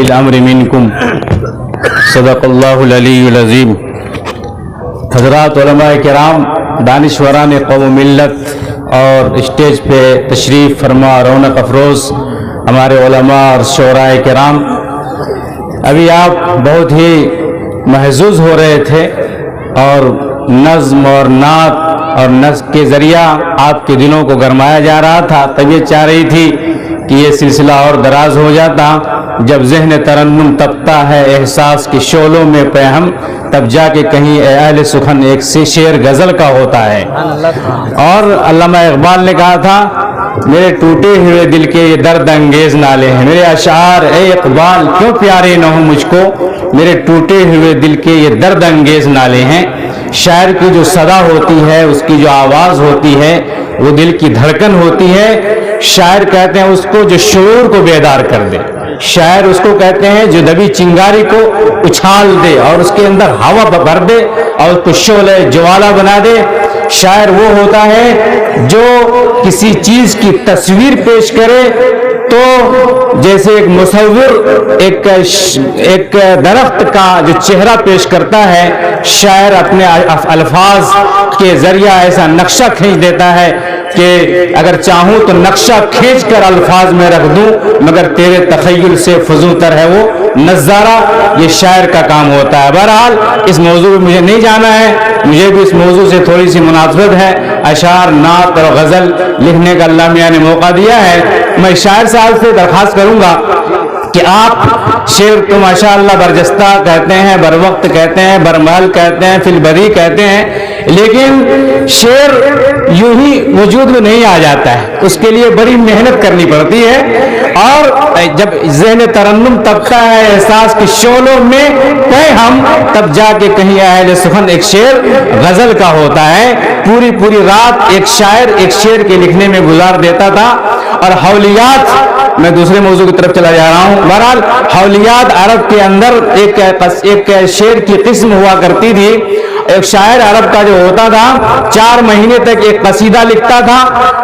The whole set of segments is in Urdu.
الامر منکم صدق اللہ العلی العظیم۔ حضرات علماء کرام، دانشوران قوم و ملت اور اسٹیج پہ تشریف فرما رونق افروز ہمارے علماء اور شعراء کرام، ابھی آپ بہت ہی محظوظ ہو رہے تھے اور نظم اور نعت اور نظم کے ذریعہ آپ کے دلوں کو گرمایا جا رہا تھا۔ طبیعت چاہ رہی تھی کہ یہ سلسلہ اور دراز ہو جاتا، جب ذہن ترنم تپتا ہے احساس کے شعلوں میں پیہم، تب جا کے کہیں اے اہل سخن ایک شعر غزل کا ہوتا ہے۔ اور علامہ اقبال نے کہا تھا، میرے ٹوٹے ہوئے دل کے یہ درد انگیز نالے ہیں، میرے اشعار اے اقبال کیوں پیارے نہ ہوں مجھ کو، میرے ٹوٹے ہوئے دل کے یہ درد انگیز نالے ہیں۔ شاعر کی جو صدا ہوتی ہے، اس کی جو آواز ہوتی ہے، وہ دل کی دھڑکن ہوتی ہے۔ شاعر کہتے ہیں اس کو جو شعور کو بیدار کر دے، شاعر اس کو کہتے ہیں جو دبی چنگاری کو اچھال دے اور اس کے اندر ہوا بھر دے اور اس کو شعلہ جوالا بنا دے۔ شاعر وہ ہوتا ہے جو کسی چیز کی تصویر پیش کرے تو جیسے ایک مصور ایک درخت کا جو چہرہ پیش کرتا ہے، شاعر اپنے الفاظ کے ذریعہ ایسا نقشہ کھینچ دیتا ہے کہ اگر چاہوں تو نقشہ کھینچ کر الفاظ میں رکھ دوں، مگر تیرے تخیل سے فزوں تر ہے وہ نظارہ۔ یہ شاعر کا کام ہوتا ہے۔ بہرحال اس موضوع میں مجھے نہیں جانا ہے، مجھے بھی اس موضوع سے تھوڑی سی مناسبت ہے۔ اشعار، نعت اور غزل لکھنے کا اللہ میاں نے موقع دیا ہے۔ میں شاعر صاحب سے درخواست کروں گا کہ آپ شعر تو ماشاءاللہ برجستہ کہتے ہیں، بر وقت کہتے ہیں، برمحل کہتے ہیں، فی البری کہتے ہیں، لیکن شعر یوں ہی وجود میں نہیں آ جاتا ہے، اس کے لیے بڑی محنت کرنی پڑتی ہے۔ اور جب ذہن ترنم تپتا ہے احساس کے شعلوں میں پیہم، تب جا کے کہیں اہل سخن ایک شعر غزل کا ہوتا ہے۔ پوری رات ایک شاعر ایک شعر کے لکھنے میں گزار دیتا تھا۔ اور حولیات، میں دوسرے موضوع کی طرف چلا جا رہا ہوں۔ بہرحال حولیات عرب کے اندر ایک شعر کی قسم ہوا کرتی تھی۔ ایک شاعر عرب کا جو ہوتا تھا 4 مہینے تک ایک قصیدہ لکھتا تھا،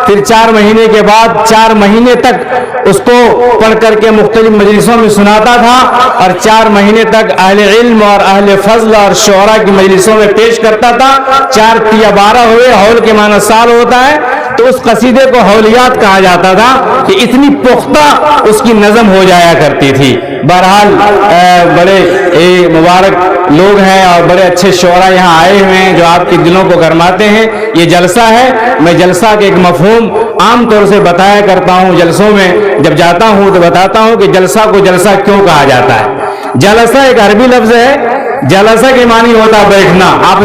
پھر 4 مہینے کے بعد 4 مہینے تک اس کو پڑھ کر کے مختلف مجلسوں میں سناتا تھا، اور 4 مہینے تک اہل علم اور اہل فضل اور شعراء کی مجلسوں میں پیش کرتا تھا۔ 4 یا 12 ہوئے، حول کے معنی سال ہوتا ہے، تو اس قصیدے کو حولیات کہا جاتا تھا کہ اتنی پختہ اس کی نظم ہو جایا کرتی تھی۔ بہرحال بڑے مبارک لوگ ہیں اور بڑے اچھے شعراء یہاں آئے ہوئے ہیں جو آپ کے دلوں کو گرماتے ہیں۔ یہ جلسہ ہے، میں جلسہ کے ایک مفہوم عام طور سے بتایا کرتا ہوں، جلسوں میں جب جاتا ہوں تو بتاتا ہوں کہ جلسہ کو جلسہ کیوں کہا جاتا ہے۔ جلسہ ایک عربی لفظ ہے، جلسہ کے معنی ہوتا بیٹھنا۔ آپ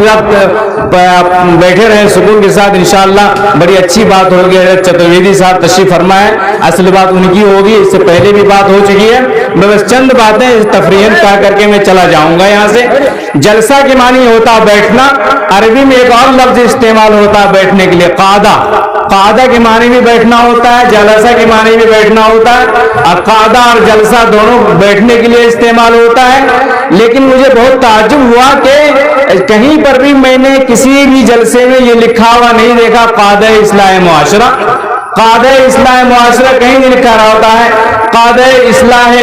بیٹھے رہیں سکون کے ساتھ، انشاءاللہ بڑی اچھی بات ہوگی۔ حضرت چترویدی صاحب تشریف فرمائے، اصل بات ان کی ہوگی، اس سے پہلے بھی بات ہو چکی ہے، میں بس چند باتیں تفریحاً کہا کر کے میں چلا جاؤں گا یہاں سے۔ جلسہ کے معنی ہوتا بیٹھنا۔ عربی میں ایک اور لفظ استعمال ہوتا ہے بیٹھنے کے لیے، قعدہ۔ قعدہ کے معنی بھی بیٹھنا ہوتا ہے، جلسہ کے معنی بھی بیٹھنا ہوتا ہے۔ قعدہ اور جلسہ دونوں بیٹھنے کے لیے استعمال ہوتا ہے، لیکن مجھے بہت تعجب ہوا کہ کہیں پر بھی میں نے کسی بھی جلسے میں یہ لکھا ہوا نہیں دیکھا قاعدہ اصلاح معاشرہ۔ قاعدہ اصلاح معاشرہ کہیں نہیں لکھا رہا ہوتا ہے، قاعدہ اصلاح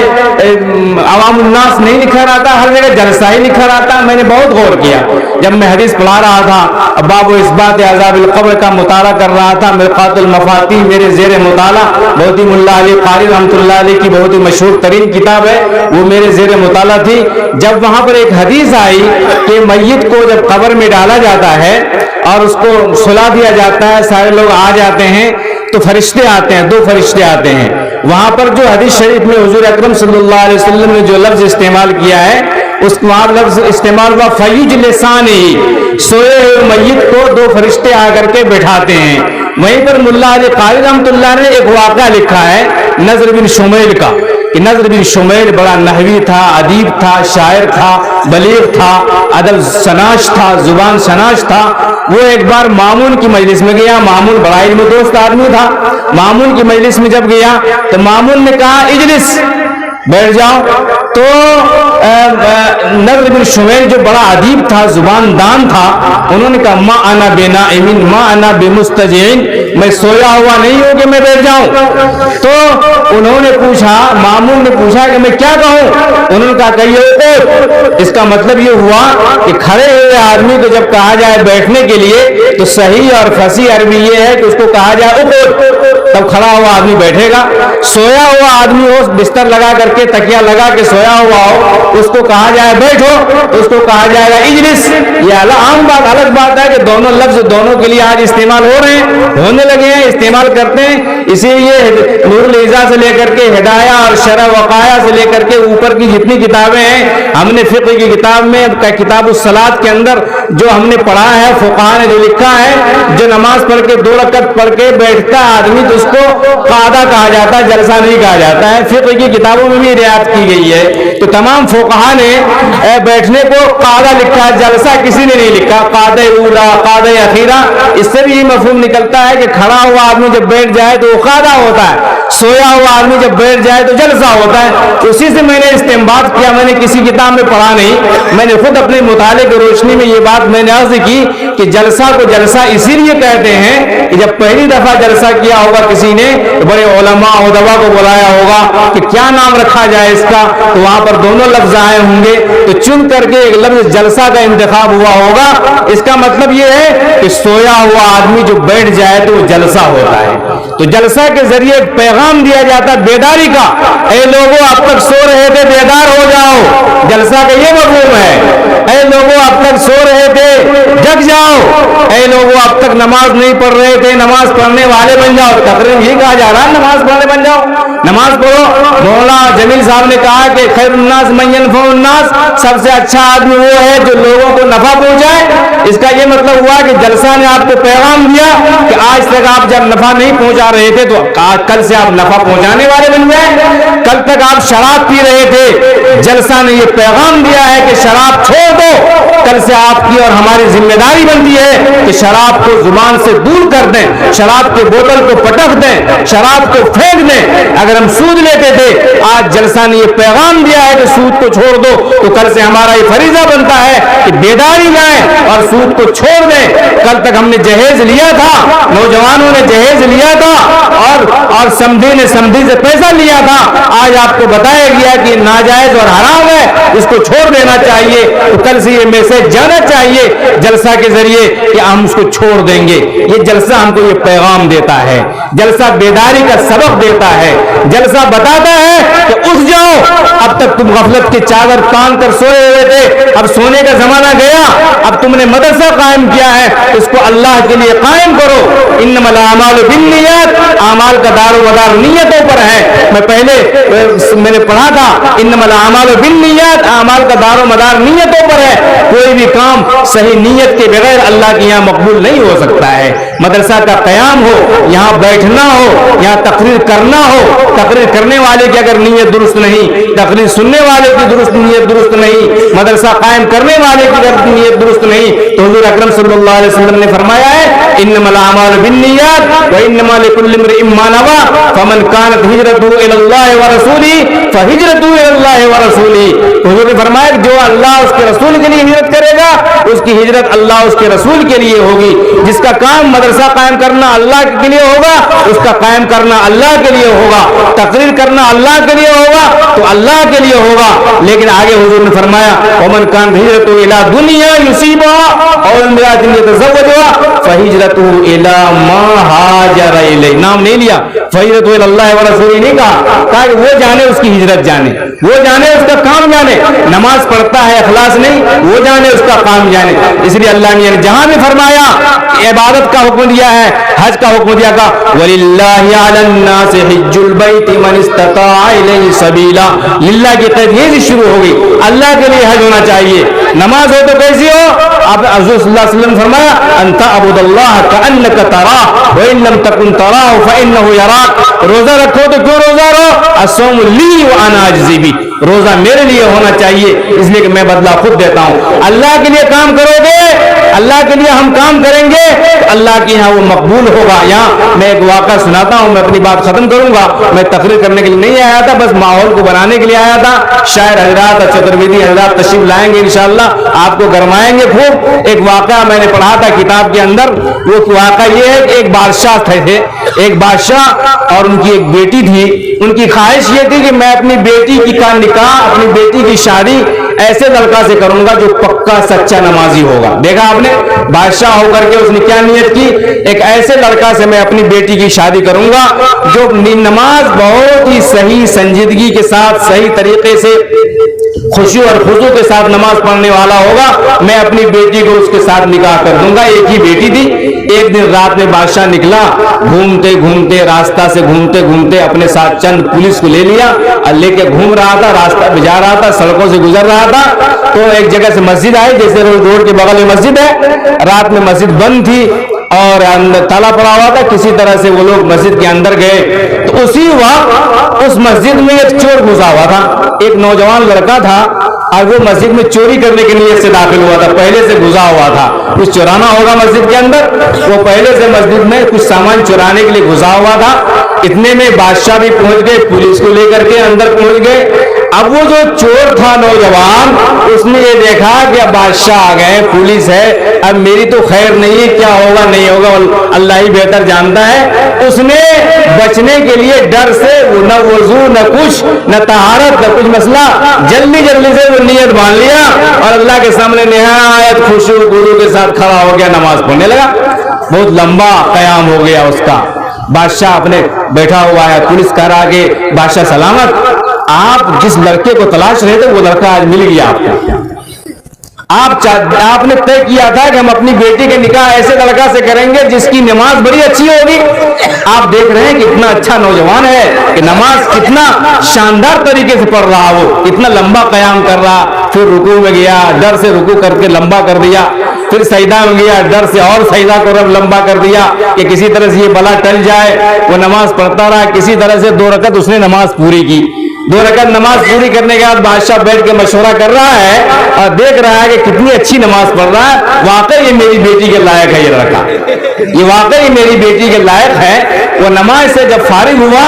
عوام الناس نہیں لکھا رہتا، ہر جگہ جلسہ ہی لکھا رہتا۔ میں نے بہت غور کیا جب میں حدیث پڑھا رہا تھا، باب و اثبات عذاب القبر کا مطالعہ کر رہا تھا، مرقات المفاتیح میرے زیر مطالعہ، بہت ہی ملا علی قاری رحمۃ اللہ علیہ کی بہت ہی مشہور ترین کتاب ہے، وہ میرے زیر مطالعہ تھی۔ جب وہاں پر ایک حدیث آئی کہ میت کو جب قبر میں ڈالا جاتا ہے اور اس کو سلا دیا جاتا ہے، سارے لوگ آ جاتے ہیں تو فرشتے آتے ہیں، 2 فرشتے آتے ہیں۔ وہاں پر جو حدیث شریف میں حضور اکرم صلی اللہ علیہ وسلم نے جو لفظ استعمال کیا ہے، اس وہاں لفظ استعمال ہوا فیجلسانہ، سوئے ہوئے میت کو 2 فرشتے آ کر کے بٹھاتے ہیں۔ وہیں پر ملا علی قاری رحمۃ اللہ نے ایک واقعہ لکھا ہے نضر بن شمیل کا، کہ نضر بن شمیل بڑا نحوی تھا، ادیب تھا، شاعر تھا، بلیغ تھا، ادب شناس تھا، زبان شناس تھا۔ وہ ایک بار مامون کی مجلس میں گیا، مامون بڑا علم دوست آدمی تھا۔ مامون کی مجلس میں جب گیا تو مامون نے کہا اجلس، بیٹھ جاؤ، تو نضر بن شمیل جو بڑا ادیب تھا، زبان دان تھا، انہوں نے کہا ما انا بنائم ما انا بمستجعن، میں سویا ہوا نہیں ہوں کہ میں بیٹھ جاؤں۔ تو انہوں نے پوچھا، مامون نے پوچھا کہ میں کیا کہوں؟ انہوں نے کہا کہیے اقعد۔ اس کا مطلب یہ ہوا کہ کھڑے ہوئے آدمی کو جب کہا جائے بیٹھنے کے لیے تو صحیح اور فصیح عربی یہ ہے کہ اس کو کہا جائے اقعد، تب کھڑا ہوا آدمی بیٹھے گا۔ سویا ہوا آدمی ہو، بستر لگا کر کے تکیہ لگا کے سویا ہوا ہو، اس کو کہا جائے بیٹھو تو اس کو کہا جائے گا اجلس۔ یہ عام بات، الگ بات ہے کہ دونوں لفظ دونوں کے لیے آج استعمال ہو رہے ہیں، ہونے لگے ہیں، استعمال کرتے ہیں۔ اسی لیے نور العزا سے لے کر کے ہدایہ اور شرح وقایہ سے لے کر کے اوپر کی جتنی کتابیں ہیں، ہم نے فقہ کی کتاب میں کتاب الصلاۃ کے اندر جو ہم نے پڑھا ہے، فقہاء نے جو لکھا ہے، جو نماز پڑھ کے 2 رکعت پڑھ کے بیٹھتا ہے آدمی تو اس کو قعدہ کہا جاتا ہے، جلسہ نہیں کہا جاتا ہے۔ فقہ کی کتابوں میں بھی رعایت کی گئی ہے۔ تو تمام فقہاء نے بیٹھنے کو قعدہ لکھا ہے، جلسہ کسی نے نہیں لکھا۔ قعدہ اولا، قعدہ اخیرہ، اس سے بھی یہ مفہوم نکلتا ہے کہ کھڑا ہوا آدمی جب بیٹھ جائے تو وہ قعدہ ہوتا ہے، سویا ہوا آدمی جب بیٹھ جائے تو جلسہ ہوتا ہے۔ اسی سے میں نے استنباط کیا، میں نے کسی کتاب میں پڑھا نہیں، میں نے خود اپنے مطالعے کی روشنی میں یہ بات میں نے عرض کی کہ جلسہ کو جلسہ اسی لیے کہتے ہیں کہ جب پہلی دفعہ جلسہ کیا ہوگا کسی نے تو بڑے علماء ادبا کو بلایا ہوگا کہ کیا نام رکھا جائے اس کا، تو وہاں پر دونوں لفظ آئے ہوں گے، تو چن کر کے ایک لفظ جلسہ کا انتخاب ہوا ہوگا۔ اس کا مطلب یہ ہے کہ سویا ہوا آدمی جو بیٹھ جائے تو وہ جلسہ ہوتا ہے۔ تو جلسہ کے ذریعے پیغام دیا جاتا ہے بیداری کا، اے لوگوں اب تک سو رہے تھے بیدار ہو جاؤ، جلسہ کا یہ مفہوم ہے۔ اے لوگوں اب تک سو رہے تھے جگ جاؤ، اے لوگوں اب تک نماز نہیں پڑھ رہے تھے نماز پڑھنے والے بن جاؤ۔ تقریباً یہ کہا جا رہا ہے نماز پڑھنے بن جاؤ، نماز پڑھو۔ مولانا جمیل صاحب نے کہا کہ خیر الناس من ينفع الناس، سب سے اچھا آدمی وہ ہے جو لوگوں کو نفع پہنچائے۔ اس کا یہ مطلب ہوا کہ جلسہ نے آپ کو پیغام دیا کہ آج تک آپ جب نفع نہیں پہنچا رہے تھے تو کل سے آپ نفع پہنچانے والے بن جائیں۔ کل تک آپ شراب پی رہے تھے، جلسہ نے یہ پیغام دیا ہے کہ شراب چھوڑ دو، کل سے آپ کی اور ہماری ذمہ داری بنتی ہے کہ شراب کو زبان سے دور کر دیں، شراب کے بوتل کو پٹک دیں، شراب کو پھینک دیں۔ اگر ہم سود لیتے تھے، آج جلسہ نے یہ پیغام دیا ہے کہ سود کو چھوڑ دو، تو کل سے ہمارا یہ فریضہ بنتا ہے کہ بیداری لائیں اور سود کو چھوڑ دیں۔ کل تک ہم نے جہیز لیا تھا، نوجوانوں نے جہیز لیا تھا اور سمدھی نے سمدھی سے پیسہ لیا تھا، آج آپ کو بتایا گیا کہ ناجائز اور حرام ہے، اس کو چھوڑ دینا چاہیے۔ تو کل سے یہ میسج جانا چاہیے جلسہ کے ذریعے کہ ہم اس کو چھوڑ دیں گے۔ یہ جلسہ ہم کو یہ پیغام دیتا ہے، جلسہ بیداری کا سبق دیتا ہے، جلسہ بتاتا ہے کہ اٹھ جاؤ، اب تک تم غفلت کی چادر تان کر سوئے ہوئے تھے، اب سونے کا زمانہ گیا، اب تم نے مدرسہ قائم کیا ہے، اس کو اللہ کے لیے قائم کرو۔ انما الاعمال بالنیات، اعمال کا دار و مدار نیتوں پر ہے۔ میں نے پڑھا تھا انما الاعمال بالنیات، اعمال کا دار و مدار نیتوں پر ہے۔ کوئی بھی کام صحیح نیت کے بغیر اللہ کے یہاں مقبول نہیں ہو سکتا ہے۔ مدرسہ کا قیام ہو، یہاں بیٹھنا ہو، یہاں تقریر کرنا ہو، تقریر کرنے والے کی اگر نیت درست نہیں، تقریر سننے والے کی نیت درست نہیں، مدرسہ قائم کرنے والے کی اگر نیت درست نہیں، تو حضور اکرم صلی اللہ علیہ وسلم نے فرمایا ہے انما الاعمال بالنیات وانما لكل امرئ ما نوى فمن كانت هجرته الى الله ورسوله فهجرته الى الله ورسوله۔ حضور نے فرمایا کہ جو اللہ اس کے رسول کے لیے ہجرت کرے گا اس کی ہجرت اللہ اس کے رسول کے لیے ہوگی۔ جس کا کام مدرسہ قائم کرنا اللہ کے لیے ہوگا اس کا قائم کرنا اللہ کے لیے ہوگا، تقریر کرنا اللہ کے لیے ہوگا تو اللہ کے لیے ہوگا۔ لیکن آگے حضور نے فرمایا ومن كانت هجرته الى دنيا يصيبها او امرأة يتزوجها فهجرته الى ما هاجر الیہ۔ نام نہیں لیا، فہجرته الى اللہ ورسولہ نہیں کہا کہ وہ جانے اس کی ہجرت جانے، وہ جانے اس کا کام جانے، نماز پڑھتا ہے اخلاص نہیں، وہ جانے اس کا کام جانے۔ اس لیے اللہ نے جہاں بھی فرمایا عبادت کا حکم دیا ہے، حج کا حکم دیا گا وَلِلَّهِ عَلَى النَّاسِ حِجُّ الْبَيْتِ مَنِ اسْتَطَاعَ إِلَيْهِ سَبِيلًا۔ للہ کی قید یہ سے شروع ہو گئی، اللہ کے لیے حج ہونا چاہیے۔ نماز ہو تو کیسی ہو؟ آپ حضور صلی اللہ علیہ وسلم فرمایا ان تعبد اللہ کأنک تراہ وإن لم تکن تراہ فإنہ یراک۔ روزہ رکھو تو کیوں روزہ رہو؟ الصوم لی وأنا أجزی بہ، روزہ میرے لیے ہونا چاہیے اس لیے کہ میں بدلہ خود دیتا ہوں۔ اللہ کے لیے کام کرو گے، اللہ کے لیے ہم کام کریں گے تو اللہ کے یہاں وہ مقبول ہوگا. یہاں میں ایک واقعہ سناتا ہوں, میں اپنی بات ختم کروں گا. میں تقریر کرنے کے لیے نہیں آیا تھا, بس ماحول کو بنانے کے لیے آیا تھا. شاعر حضرات اور چترویدی حضرات تشریف لائیں گے انشاءاللہ, آپ کو گرمائیں گے خوب. ایک واقعہ میں نے پڑھا تھا کتاب کے اندر. وہ واقعہ یہ ہے کہ ایک بادشاہ تھے, ایک بادشاہ اور ان کی ایک بیٹی تھی. ان کی خواہش یہ تھی کہ میں اپنی بیٹی کا نکاح, اپنی بیٹی کی شادی ایسے لڑکا سے کروں گا جو پکا سچا نمازی ہوگا. دیکھا آپ نے, بادشاہ ہو کر کے اس نے کیا نیت کی, ایک ایسے لڑکا سے میں اپنی بیٹی کی شادی کروں گا جو نماز بہت ہی صحیح سنجیدگی کے ساتھ, صحیح طریقے سے, خوشی اور خضوع کے ساتھ نماز پڑھنے والا ہوگا. میں اپنی بیٹی کو اس کے ساتھ نکاح کر دوں گا. ایک ہی بیٹی تھی. ایک دن رات میں بادشاہ نکلا, گھومتے گھومتے, راستہ سے گھومتے گھومتے اپنے ساتھ چند پولیس کو لے لیا اور لے کے گھوم رہا تھا, راستہ پہ جا رہا تھا, سڑکوں سے گزر رہا تھا. تو ایک جگہ سے مسجد آئی, جیسے روڈ کے بغل میں مسجد ہے. رات میں مسجد بند تھی اور تالا پڑا ہوا تھا. کسی طرح سے وہ لوگ مسجد کے اندر گئے تو اسی وقت اس مسجد میں ایک چور گھسا ہوا تھا. ایک نوجوان لڑکا تھا اور وہ مسجد میں چوری کرنے کے نیت سے داخل ہوا تھا. پہلے سے گھسا ہوا تھا, کچھ چورانا ہوگا مسجد کے اندر. وہ پہلے سے مسجد میں کچھ سامان چورانے کے لیے گھسا ہوا تھا. اتنے میں بادشاہ بھی پہنچ گئے, پولیس کو لے کر کے اندر پہنچ گئے. اب وہ جو چور تھا نوجوان, اس نے یہ دیکھا کہ اب بادشاہ آ گئے, پولیس ہے, اب میری تو خیر نہیں ہے, کیا ہوگا نہیں ہوگا اللہ ہی بہتر جانتا ہے. اس نے بچنے کے لیے ڈر سے نہ وضو نہ کچھ نہ طہارت نہ کچھ مسئلہ, جلدی جلدی سے وہ نیت مان لیا اور اللہ کے سامنے نہایت خوشی و خضوع کے ساتھ کھڑا ہو گیا, نماز پڑھنے لگا. بہت لمبا قیام ہو گیا اس کا. بادشاہ اپنے بیٹھا ہوا ہے, پولیس کہہ رہا کہ بادشاہ سلامت, آپ جس لڑکے کو تلاش رہے تھے وہ لڑکا آج مل گیا آپ کو. آپ نے طے کیا تھا کہ ہم اپنی بیٹی کے نکاح ایسے لڑکا سے کریں گے جس کی نماز بڑی اچھی ہوگی. آپ دیکھ رہے ہیں کتنا اچھا نوجوان ہے کہ نماز کتنا شاندار طریقے سے پڑھ رہا, وہ کتنا لمبا قیام کر رہا. پھر رکوع میں گیا, ڈر سے رکوع کر کے لمبا کر دیا. پھر سجدہ میں گیا, ڈر سے اور سجدہ کو رب لمبا کر دیا کہ کسی طرح سے یہ بلا ٹل جائے. وہ نماز پڑھتا رہا, کسی طرح سے 2 رکعت اس نے نماز پوری کی. 2 رکعت نماز پوری کرنے کے بعد بادشاہ بیٹھ کے مشورہ کر رہا ہے اور دیکھ رہا ہے کہ کتنی اچھی نماز پڑھ رہا ہے. واقعی یہ میری بیٹی کے لائق ہے, یہ لڑکا یہ واقعی میری بیٹی کے لائق ہے. وہ نماز سے جب فارغ ہوا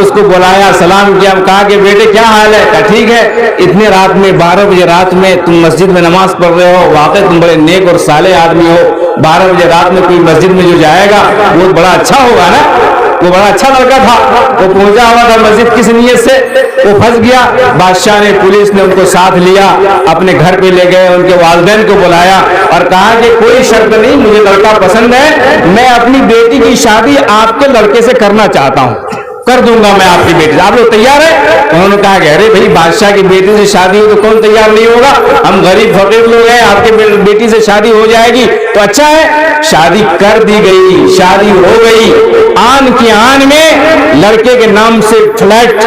اس کو بلایا, سلام کیا, کہا کہ بیٹے کیا حال ہے؟ کہا ٹھیک ہے. اتنے رات میں 12 بجے رات میں تم مسجد میں نماز پڑھ رہے ہو, واقعی تم بڑے نیک اور صالح آدمی ہو. 12 بجے رات میں کوئی مسجد میں جو جائے گا وہ بڑا اچھا ہوگا نا. وہ بڑا اچھا لڑکا تھا, وہ پہنچا ہوا تھا مسجد کس نیت سے, وہ پھنس گیا. بادشاہ نے, پولیس نے ان کو ساتھ لیا, اپنے گھر پہ لے گئے, ان کے والدین کو بلایا اور کہا کہ کوئی شرط نہیں, مجھے لڑکا پسند ہے, میں اپنی بیٹی کی شادی آپ کے لڑکے سے کرنا چاہتا ہوں, کر دوں گا میں آپ کی بیٹی سے, آپ لوگ تیار ہیں؟ انہوں نے کہا کہ ارے بھائی بادشاہ کی بیٹی سے شادی ہو تو کون تیار نہیں ہوگا, ہم غریب فقیر لوگ ہیں, آپ کی بیٹی سے شادی ہو جائے گی تو اچھا ہے. شادی کر دی گئی, شادی ہو گئی. آن کی آن میں لڑکے کے نام سے فلیٹ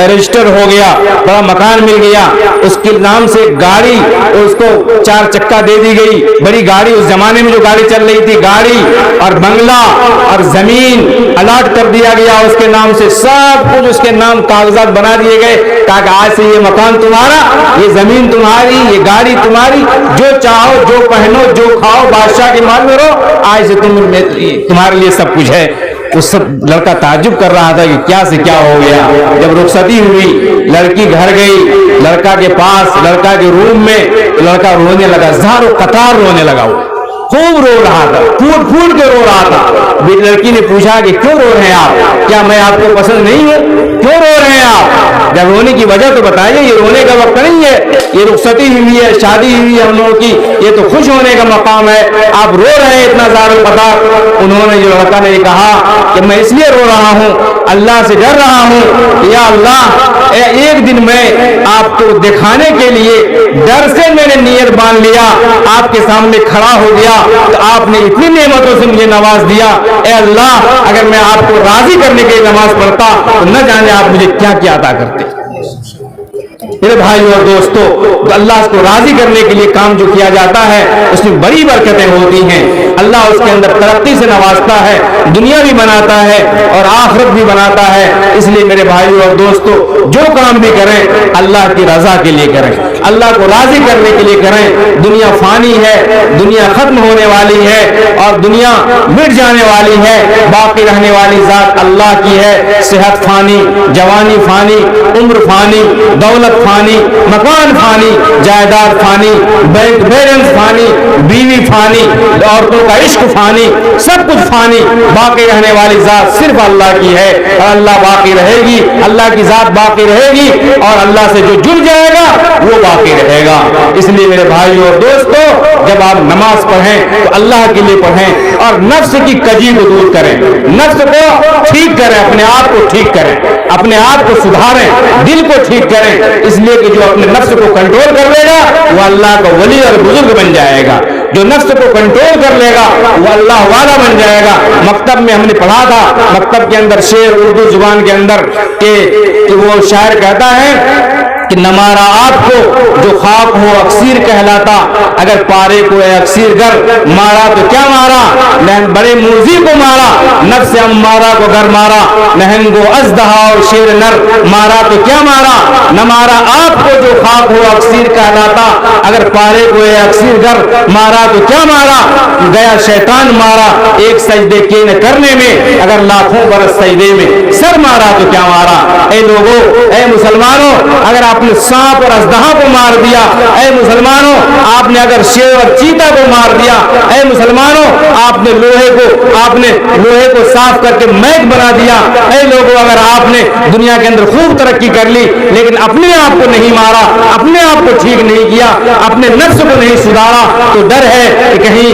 رجسٹر ہو گیا, بڑا مکان مل گیا, اس کے نام سے گاڑی, اس کو 4 چکا دے دی گئی, بڑی گاڑی, اس زمانے میں جو گاڑی چل رہی تھی, گاڑی اور بنگلہ اور زمین الاٹ کر دیا گیا اس کے نام سے. سب کچھ اس کے نام کاغذات بنا دیے گئے, کہا کہ آج سے یہ مکان تمہارا, یہ زمین تمہاری, یہ گاڑی تمہاری, جو چاہو جو پہنو جو کھاؤ بادشاہ کے مال میں رہو, آج سے تمہارے لیے سب کچھ ہے. اس سب لڑکا تعجب کر رہا تھا کہ کیا سے کیا ہو گیا. جب رخصتی ہوئی, لڑکی گھر گئی, لڑکا کے پاس, لڑکا کے روم میں, لڑکا رونے لگا, زار و قطار رونے لگا. وہ خوب رو رہا تھا, پھوٹ پھوٹ کے رو رہا تھا. لڑکی نے پوچھا کہ کیوں رو رہے ہیں آپ, کیا میں آپ کو پسند نہیں ہوں, کیوں رو رہے ہیں آپ؟ جب رونے کی وجہ تو بتائیے, یہ رونے کا وقت نہیں ہے, یہ رخصتی ہوئی ہے, شادی ہوئی ہے ہم لوگوں کی, یہ تو خوش ہونے کا مقام ہے, آپ رو رہے ہیں اتنا زار و قطار. انہوں نے, جو لڑکا نے کہا کہ میں اس لیے رو رہا ہوں, اللہ سے ڈر رہا ہوں, یا اللہ ایک دن میں آپ کو دکھانے کے لیے ڈر سے میں نے نیت باندھ لیا, آپ کے سامنے کھڑا ہو گیا تو آپ نے اتنی نعمتوں سے مجھے نواز دیا, اے اللہ اگر میں آپ کو راضی کرنے کے لیے نماز پڑھتا تو نہ جانے آپ مجھے کیا کیا عطا کرتے. میرے بھائیو اور دوستو, اللہ کو راضی کرنے کے لیے کام جو کیا جاتا ہے اس میں بڑی برکتیں ہوتی ہیں. اللہ اس کے اندر ترقی سے نوازتا ہے, دنیا بھی بناتا ہے اور آخرت بھی بناتا ہے. اس لیے میرے بھائیو اور دوستو, جو کام بھی کریں اللہ کی رضا کے لیے کریں, اللہ کو راضی کرنے کے لیے کریں. دنیا فانی ہے, دنیا ختم ہونے والی ہے اور دنیا مٹ جانے والی ہے. باقی رہنے والی ذات اللہ کی ہے. صحت فانی, جوانی فانی, عمر فانی, دولت فانی, مکان فانی, جائیداد فانی, بینک بیلنس فانی, بیوی فانی, عورتوں کا عشق فانی, سب کچھ فانی. باقی رہنے والی ذات صرف اللہ کی ہے اور اللہ باقی رہے گی. اللہ کی ذات باقی رہے گی اور اللہ سے جو جڑ جائے گا وہ باقی رہے گا. اس لیے میرے بھائیو اور دوستو, جب آپ نماز پڑھیں تو اللہ کے لیے پڑھیں اور نفس کی کجی کو دور کریں, نفس کو ٹھیک کریں, اپنے آپ کو ٹھیک کریں, اپنے آپ کو سدھاریں, دل کو ٹھیک کریں. اس لیے کہ جو اپنے نفس کو کنٹرول کر لے گا وہ اللہ کا ولی اور بزرگ بن جائے گا. جو نفس کو کنٹرول کر لے گا وہ اللہ والا بن جائے گا. مکتب میں ہم نے پڑھا تھا, مکتب کے اندر شعر اردو زبان کے اندر کہ وہ شاعر کہتا ہے کہ نہ مارا آپ کو جو خاک ہو اکسیر کہلاتا, اگر پارے کو اے اکسیر گر مارا تو کیا مارا, بڑے موزی کو مارا, نفس امارہ کو گر مارا, نہنگ و ازدہا اور شیر نر مارا تو کیا مارا. نہ مارا آپ کو جو خاک ہو اکسیر کہلاتا, اگر پارے کو اے اکسیر گر مارا تو کیا مارا. گیا شیطان مارا ایک سجدے کے نہ کرنے میں, اگر لاکھوں برس سجدے میں سر مارا تو کیا مارا. اے لوگوں, اے مسلمانوں, اگر آپ نے سانپ اور اژدہا کو مار دیا, اے مسلمانوں آپ نے اگر شیر اور چیتا کو مار دیا, اے مسلمانوں آپ نے لوہے کو صاف کر کے میک بنا دیا. اے لوگوں, اگر آپ نے دنیا کے اندر خوب ترقی کر لی لیکن اپنے آپ کو نہیں مارا, اپنے آپ کو ٹھیک نہیں کیا, اپنے نفس کو نہیں سدھارا, تو ڈر ہے کہ کہیں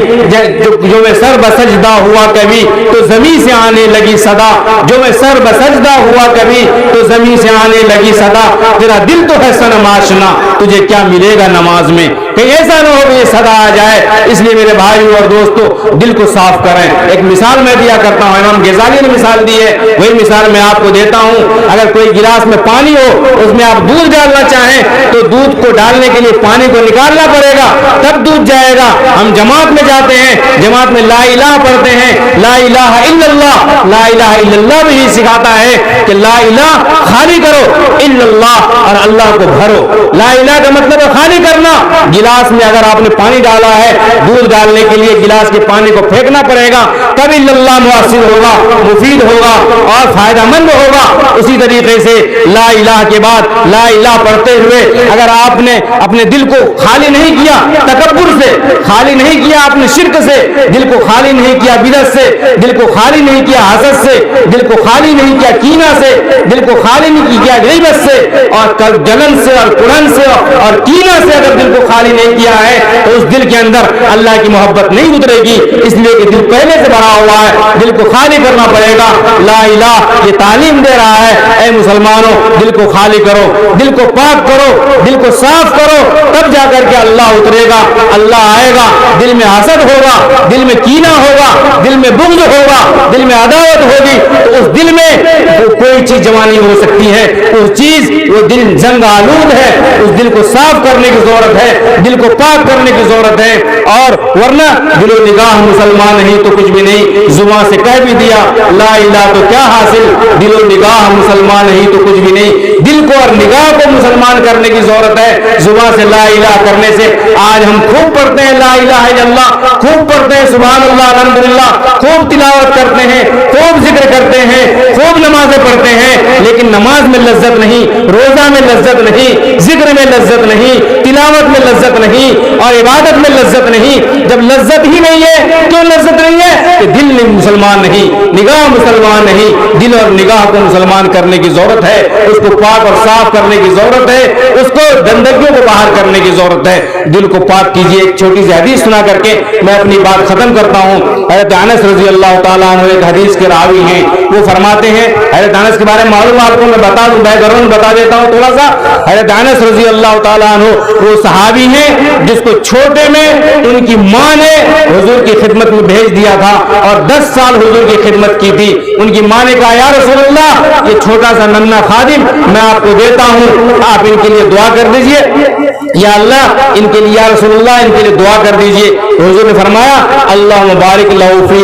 جو میں سر بسجدہ ہوا کبھی تو زمین سے آنے لگی صدا, جو میں سر بسجدہ ہوا کبھی تو زمین سے آنے لگی صدا. تیرا دل تو ہے صنم آشنا, تجھے کیا ملے گا نماز میں, کہیں ایسا نہ ہو کہ یہ صدا آ جائے. اس لیے میرے بھائیو اور دوستو, دل کو صاف کریں. ایک مثال میں دیا کرتا ہوں, امام غزالی نے مثال دی ہے, وہی مثال میں آپ کو دیتا ہوں. اگر کوئی گلاس میں پانی ہو, اس میں آپ دودھ ڈالنا چاہیں تو دودھ کو ڈالنے کے لیے پانی کو نکالنا پڑے گا, تب دودھ جائے گا. ہم جماعت میں جاتے ہیں, جماعت میں لا الہ پڑھتے ہیں, لا الہ الا اللہ, لا الہ الا اللہ بھی سکھاتا ہے کہ لا الہ خالی کرو, الا اللہ اور اللہ کو بھرو. لا الہ کا مطلب ہے خالی کرنا. گلاس میں اگر آپ نے پانی ڈالا ہے, دودھ ڈالنے کے لیے گلاس کے پانی کو پھینکنا پڑے گا, تب الا اللہ مؤثر ہوگا, مفید ہوگا اور فائدہ مند ہوگا. اسی طریقے سے لا الہ کے بعد لا الہ پڑھتے ہوئے اگر آپ نے اپنے دل کو خالی نہیں کیا تکبر سے, خالی نہیں کیا اپنے شرک سے, دل کو خالی نہیں کیا بدعت سے, دل کو خالی نہیں کیا حسد سے, دل کو خالی نہیں کیا کینہ سے, دل کو خالی نہیں کیا غیبت سے اور جلن سے اور کڑن سے اور کینہ سے, اگر دل کو خالی نہیں کیا ہے تو اس دل کے اندر اللہ کی محبت نہیں اترے گی. اس لیے کہ دل پہلے سے بھرا ہوا ہے, دل کو خالی کرنا پڑے گا. لا الہ یہ تعلیم دے رہا ہے, اے مسلمانوں دل کو خالی کرو, دل کو پاک کرو, دل کو صاف کرو, تب جا کر کے اللہ اترے گا, اللہ آئے گا. دل میں حسد ہوگا, دل میں کینہ ہوگا, دل میں بغض ہوگا, دل میں عداوت ہوگی, تو اس دل میں کوئی چیز جمع نہیں ہو سکتی ہے. اس چیز وہ دل جنگ آلود ہے, اس دل کو صاف کرنے کی ضرورت ہے, دل کو پاک کرنے کی ضرورت ہے. اور ورنہ دل و نگاہ مسلمان نہیں تو کچھ بھی نہیں. زبان سے کہہ بھی دیا لا الہ تو کیا حاصل, دل و نگاہ مسلمان نہیں تو کچھ بھی نہیں. دل کو اور نگاہ کو مسلمان کرنے کی ضرورت ہے. زبان سے لا الہ کرنے سے آج ہم خوب پڑھتے ہیں لا الہ الا اللہ, خوب پڑھتے ہیں سبحان اللہ الحمدللہ, خوب تلاوت کرتے ہیں, خوب ذکر کرتے ہیں, خوب نمازیں پڑھتے ہیں, لیکن نماز میں لذت نہیں, روزہ میں لذت نہیں, ذکر میں لذت نہیں, تلاوت میں لذت نہیں اور عبادت میں لذت نہیں. جب لذت ہی نہیں ہے, کیوں لذت نہیں ہے؟ کہ دل مسلمان نہیں, نگاہ مسلمان نہیں. دل اور نگاہ کو مسلمان کرنے کی ضرورت ہے, اس کو پاک اور صاف کرنے کی ضرورت ہے, اس کو گندگیوں کو باہر کرنے کی ضرورت ہے. دل کو پاک کیجیے. ایک چھوٹی سی حدیث سنا کر کے میں اپنی بات ختم کرتا ہوں. حضرت انس رضی اللہ تعالیٰ عنہ ایک حدیث کے راوی ہیں, وہ فرماتے ہیں, حضرت انس کے بارے میں معلوم آپ کو میں بتا دوں, بیک گراؤنڈ بتا دیتا ہوں تھوڑا سا. حضرت انس رضی اللہ تعالیٰ عنہ وہ صحابی ہیں جس کو چھوٹے میں ان کی ماں نے حضور کی خدمت میں بھیج دیا تھا اور 10 سال حضور کی خدمت کی تھی. ان کی ماں نے کہا یا رسول اللہ یہ چھوٹا سا ننھا خادم میں آپ کو دیتا ہوں, آپ ان کے لیے دعا کر دیجئے. یا اللہ ان کے لیے, یا رسول اللہ ان کے لیے دعا کر دیجئے. حضور نے فرمایا اللہ مبارک لہو فی,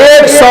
100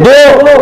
2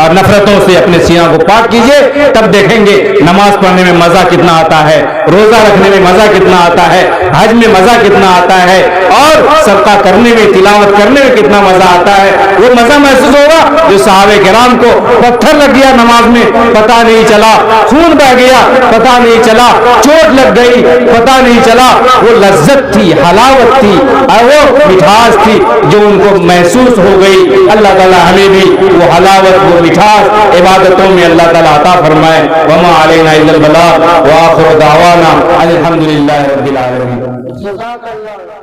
اور نفرتوں سے اپنے سینہ کو پاک کیجئے، تب دیکھیں گے نماز پڑھنے میں مزہ کتنا آتا ہے، روزہ رکھنے میں مزہ کتنا آتا ہے، حج میں مزہ کتنا آتا ہے، اور صدقہ کرنے میں، تلاوت کرنے میں کتنا مزہ آتا ہے۔ وہ مزہ محسوس ہوگا جو صحابہ کرام کو پتھر لگ گیا نماز میں، پتہ نہیں چلا، خون بہ گیا پتہ نہیں چلا، چوٹ لگ گئی پتہ نہیں چلا، وہ لذت تھی، حلاوت تھی اور وہ مٹھاس تھی جو ان کو محسوس ہو گئی۔ اللہ تعالیٰ ہمیں بھی وہ حلاوت، وہ مٹھاس عبادتوں میں اللہ تعالیٰ عطا فرمائے۔ وما علینا الا البلاغ وآخر دعوانا الحمدللہ رب العالمین۔